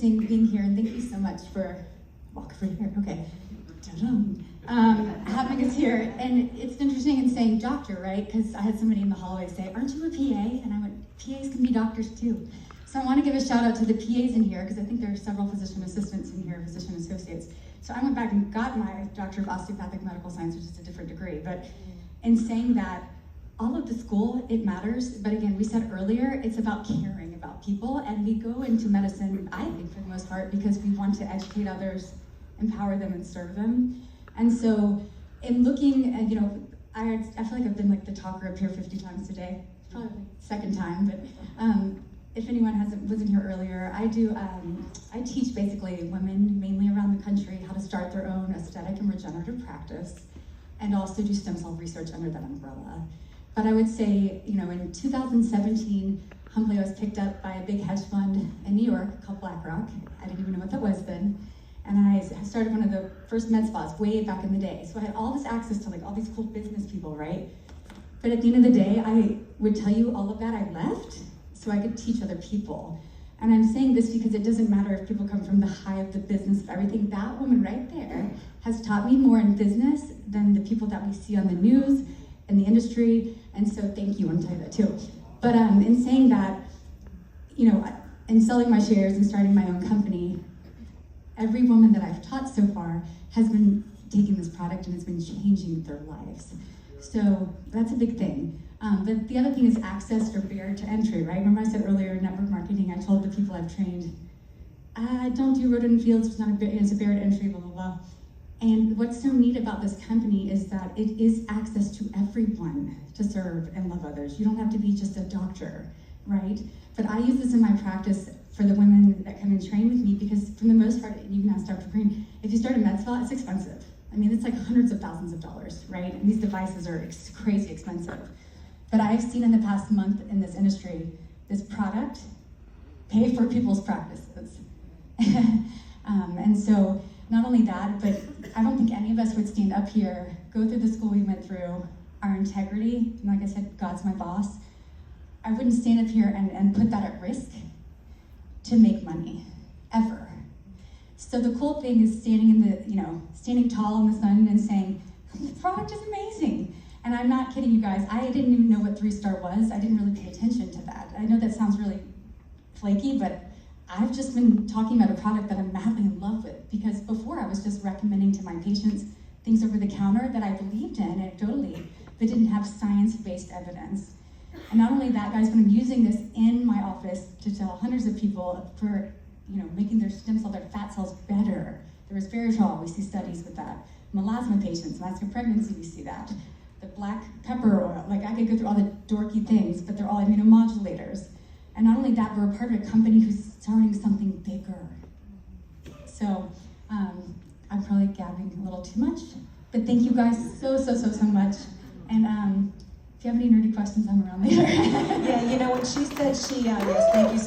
interesting being here, and thank you so much for walk over here. Okay, having us here. And it's interesting in saying doctor, right? Because I had somebody in the hallway say, "Aren't you a PA?" And I went, "PAs can be doctors too." So I want to give a shout out to the PAs in here, because I think there are several physician assistants in here, physician associates. So I went back and got my Doctor of Osteopathic Medical Science, which is a different degree. But in saying that, all of the school, it matters, but again, we said earlier, it's about caring about people, and we go into medicine, I think for the most part, because we want to educate others, empower them, and serve them. And so, in looking at, I feel like I've been like the talker up here 50 times today, probably the second time, but if anyone wasn't here earlier, I teach basically women, mainly around the country, how to start their own aesthetic and regenerative practice, and also do stem cell research under that umbrella. But I would say, in 2017, humbly I was picked up by a big hedge fund in New York called BlackRock. I didn't even know what that was then. And I started one of the first med spas way back in the day. So I had all this access to all these cool business people, right? But at the end of the day, I would tell you all of that I left so I could teach other people. And I'm saying this because it doesn't matter if people come from the high of the business of everything. That woman right there has taught me more in business than the people that we see on the news, in the industry, and so thank you, I'm telling you that too. But in saying that, in selling my shares and starting my own company, every woman that I've taught so far has been taking this product and it's been changing their lives. So that's a big thing. But the other thing is access or barrier to entry, right? Remember I said earlier, network marketing, I told the people I've trained, don't do road and fields, it's a barrier to entry, blah, blah, blah. And what's so neat about this company is that it is access to everyone to serve and love others. You don't have to be just a doctor, right? But I use this in my practice for the women that come and train with me, because for the most part, and you can ask Dr. Green, if you start a med spa, it's expensive. I mean, it's like hundreds of thousands of dollars, right? And these devices are crazy expensive. But I've seen in the past month in this industry, this product pay for people's practices. And so, not only that, but I don't think any of us would stand up here, go through the school we went through, our integrity, and like I said, God's my boss. I wouldn't stand up here and put that at risk to make money, ever. So the cool thing is standing tall in the sun and saying, the product is amazing. And I'm not kidding you guys, I didn't even know what 3-star was. I didn't really pay attention to that. I know that sounds really flaky, but I've just been talking about a product that I'm madly in love with, because before I was just recommending to my patients things over the counter that I believed in anecdotally, but didn't have science-based evidence. And not only that, guys, but I'm using this in my office to tell hundreds of people for making their stem cell, their fat cells better. The resveratrol, we see studies with that. Melasma patients, masculine pregnancy, we see that. The black pepper oil, I could go through all the dorky things, but they're all immunomodulators. And not only that, we're a part of a company who's starting something bigger. So I'm probably gabbing a little too much, but thank you guys so much. And if you have any nerdy questions, I'm around later. Yeah, when she said yes, thank you so